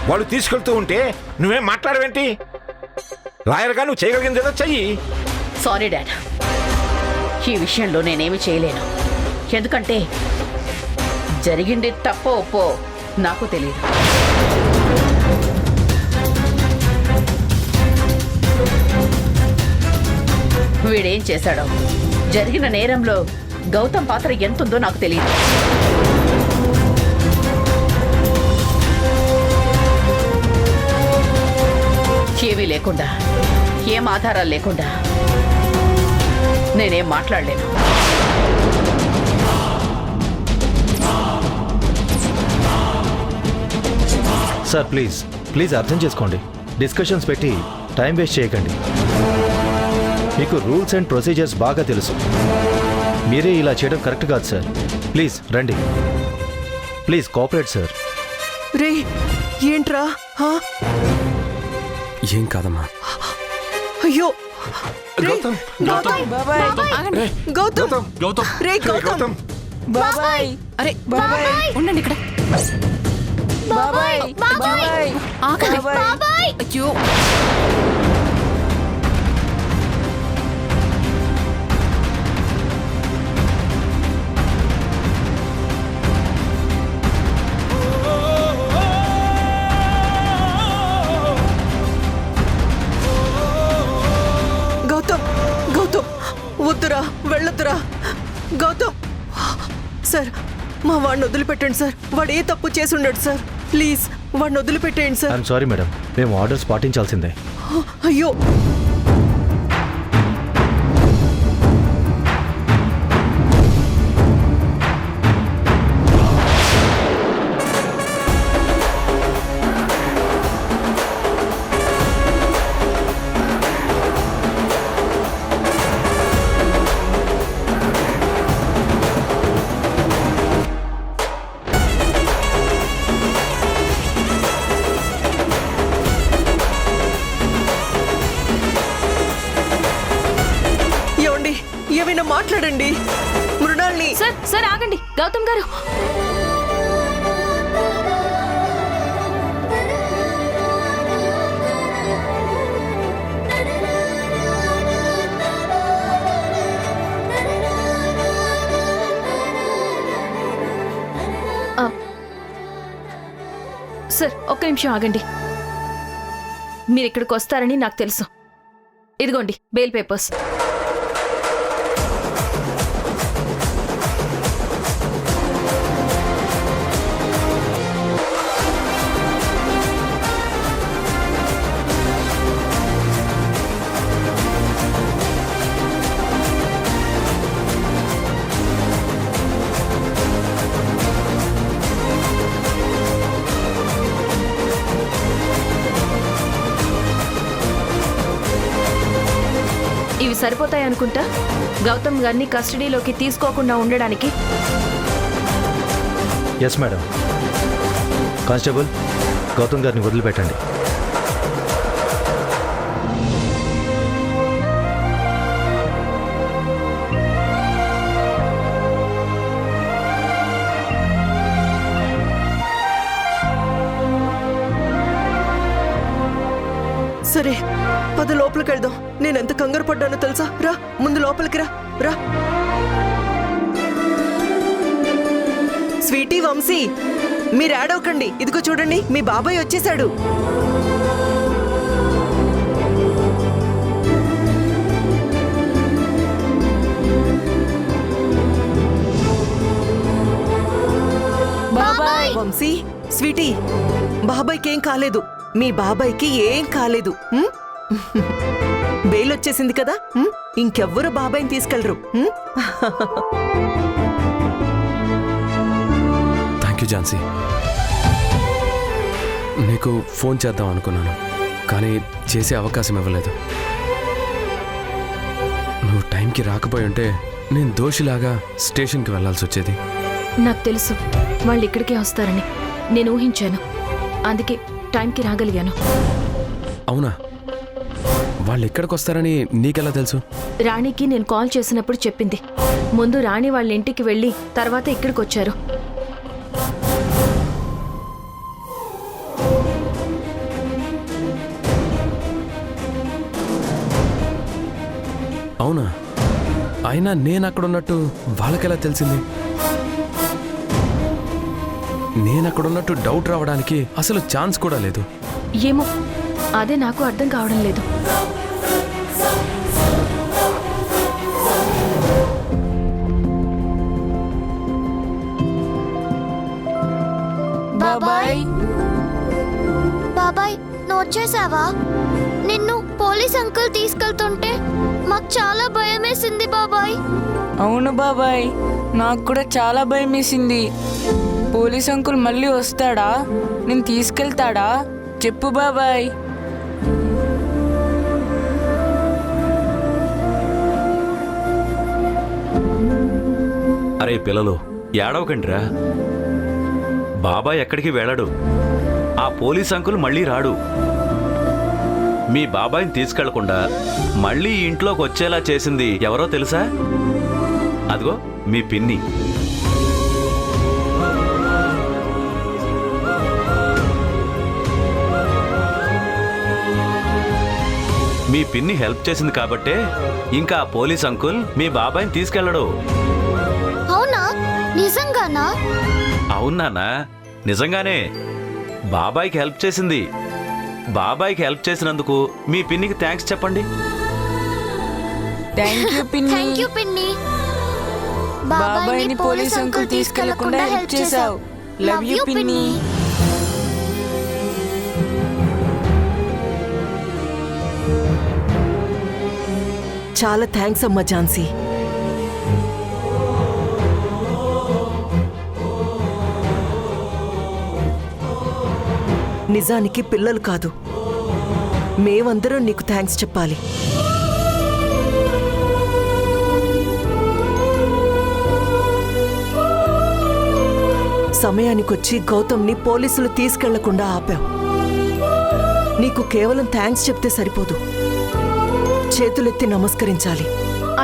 వాళ్ళు తీసుకెళ్తూ ఉంటే నువ్వేం మాట్లాడవేంటి? లాయర్గా నువ్వు చేయగలిగింది ఏదో చెయ్యి. సారీ డాడ్, ఈ విషయంలో నేనేమి చేయలేను. ఎందుకంటే జరిగింది తప్పో ఒప్పో నాకు తెలియదు. వీడేం చేశాడో, జరిగిన నేరంలో గౌతమ్ పాత్ర ఎంతుందో నాకు తెలియదు. ఏమీ లేకుండా, ఏం ఆధారాలు లేకుండా నేనేం మాట్లాడలేను. సార్ ప్లీజ్ ప్లీజ్ అర్థం చేసుకోండి. డిస్కషన్స్ పెట్టి టైం వేస్ట్ చేయకండి. మీకు రూల్స్ అండ్ ప్రొసీజర్స్ బాగా తెలుసు. మీరే ఇలా చేయడం కరెక్ట్ కాదు సార్. ప్లీజ్ రండి, ప్లీజ్ కోఆపరేట్ సార్. రే ఏంట్రా? ఏం కాదమ్మా. అయ్యో గౌతమ్, గౌతమ్ బాబాయ్, గౌతమ్ గౌతమ్ రే గౌతమ్ బాబాయ్. అరే బాబాయ్ ఉండండి ఇక్కడ. బాబాయ్ బాబాయ్ ఆగండి బాబాయ్. అయ్యో వద్దురా, వెళ్ళొద్దురా గౌతమ్. సార్ మా వాడిని వదిలిపెట్టండి సార్. వాడు ఏ తప్పు చేసి ఉండడు సార్. ప్లీజ్ వాడిని వదిలిపెట్టేయండి సార్. ఐఎమ్ సారీ మేడం, మేము ఆర్డర్స్ పాటించాల్సిందే. అయ్యో ఏమైనా మాట్లాడండి. మృణాల్ని. సార్ సార్ ఆగండి గౌతమ్ గారు. సార్ ఒక్క నిమిషం ఆగండి. మీరు ఇక్కడికి వస్తారని నాకు తెలుసు. ఇదిగోండి బెయిల్ పేపర్స్. ఇవి సరిపోతాయనుకుంటా గౌతమ్ గారిని కస్టడీలోకి తీసుకోకుండా ఉండడానికి. Yes madam. కానిస్టేబుల్, గౌతమ్ గారిని వదిలిపెట్టండి. సరే పద లోపలికి వెళ్దాం. నేనెంత కంగారు పడ్డానో తెలుసా? రా ముందు లోపలికి రా. రా స్వీటీ, వంశీ మీరు ఆడవకండి. ఇదిగో చూడండి మీ బాబాయ్ వచ్చేసాడు. బాబాయ్. వంశీ, స్వీటీ, బాబాయ్కి ఏం కాలేదు. మీ బాబాయ్కి ఏం కాలేదు. బెయిల్ వచ్చేసింది కదా. ఇంకెవ్వరు బాబాయ్ని తీసుకెళ్లరు. Thank you Jhansi. నీకు ఫోన్ చేద్దాం అనుకున్నాను, కానీ చేసే అవకాశం ఇవ్వలేదు. నువ్వు టైంకి రాకపోయి ఉంటే నేను దోషిలాగా స్టేషన్కి వెళ్లాల్సి వచ్చేది. నాకు తెలుసు వాళ్ళు ఇక్కడికే వస్తారని నేను ఊహించాను. అందుకే టైంకి రాగలిగాను. అవునా? వాళ్ళు ఎక్కడికి వస్తారని నీకెలా తెలుసు? రాణికి నేను కాల్ చేసినప్పుడు చెప్పింది. ముందు రాణి వాళ్ళ ఇంటికి వెళ్ళి తర్వాత ఇక్కడికి వచ్చారు. అవునా? అయినా నేను అక్కడ ఉన్నట్టు వాళ్ళకెలా తెలిసింది? నేను అక్కడ ఉన్నట్టు డౌట్ రావడానికి అసలు ఛాన్స్ కూడా లేదు. ఏమో, అదే నాకు అర్థం కావడం లేదు. బాబాయ్ బాబాయ్ నువ్వు వచ్చేసావా? నిన్ను పోలీస్ అంకుల్ తీసుకెళ్తుంటే మాకు చాలా భయం వేసింది బాబాయ్. అవును బాబాయ్, నాకు కూడా చాలా భయం వేసింది. పోలీస్ అంకుల్ మళ్ళీ వస్తాడా? నేను తీసుకెళ్తాడా? చెప్పు బాబాయ్. అరే పిల్లలు, ఏడవకండిరా. బాబాయ్ ఎక్కడికి వెళ్ళడు. ఆ పోలీస్ అంకుల్ మళ్ళీ రాడు. మీ బాబాయ్ని తీసుకెళ్లకుండా మళ్ళీ ఈ ఇంట్లోకి వచ్చేలా చేసింది ఎవరో తెలుసా? అదిగో మీ పిన్ని. మీ పిన్ని హెల్ప్ చేసింది కాబట్టే ఇంకా ఆ పోలీస్ అంకుల్ మీ బాబాయ్ని తీసుకెళ్ళడు. అవునా? నిజంగానా? అవునానా, నిజంగానే. బాబాయ్కి హెల్ప్ చేసింది. బాబాయ్కి హెల్ప్ చేసినందుకు మీ పిన్నికి థ్యాంక్స్ చెప్పండి. థ్యాంక్ యూ పిన్ని. థ్యాంక్ యూ పిన్ని. బాబాయ్ని పోలీస్ అంకుల్ తీసుకెళ్లకుండా హెల్ప్ చేశావు. లవ్ యూ పిన్ని. చాలా థ్యాంక్స్ అమ్మా ఝాన్సీ. నిజానికి పిల్లలు కాదు, మేమందరం నీకు థ్యాంక్స్ చెప్పాలి. సమయానికొచ్చి గౌతమ్ని పోలీసులు తీసుకెళ్లకుండా ఆపావు. నీకు కేవలం థ్యాంక్స్ చెప్తే సరిపోదు, చేతులెత్తి నమస్కరించాలి.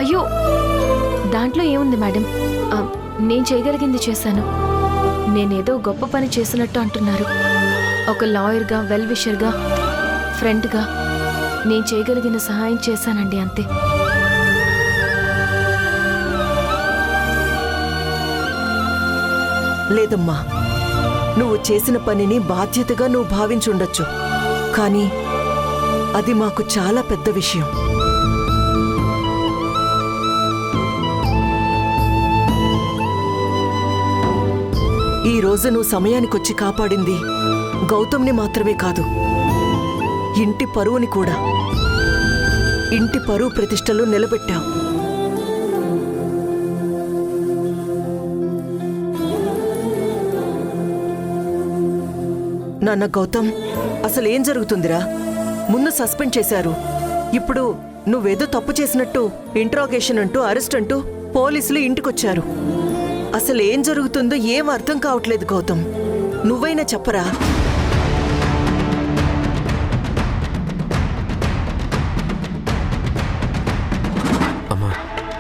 అయ్యో, దాంట్లో ఏముంది మేడం? నేను చేయగలిగింది చేశాను. నేనేదో గొప్ప పని చేసినట్టు అంటున్నారు. ఒక లాయర్గా, వెల్ విషర్గా, ఫ్రెండ్గా నేను చేయగలిగిన సహాయం చేశానండి, అంతే. లేదమ్మా, నువ్వు చేసిన పనిని బాధ్యతగా నువ్వు భావించుండొచ్చు, కానీ అది మాకు చాలా పెద్ద విషయం. ఈ రోజు నువ్వు సమయానికొచ్చి కాపాడింది గౌతమ్ని మాత్రమే కాదు, ఇంటి పరువుని కూడా. ఇంటి పరువు ప్రతిష్టలు నిలబెట్టావు. నాన్న గౌతమ్, అసలేం జరుగుతుందిరా? ముందు సస్పెండ్ చేశారు, ఇప్పుడు నువ్వేదో తప్పు చేసినట్టు ఇంట్రాగేషన్ అంటూ, అరెస్ట్ అంటూ పోలీసులు ఇంటికొచ్చారు. అసలేం జరుగుతుందో ఏం అర్థం కావట్లేదు గౌతమ్. నువ్వైనా చెప్పరా?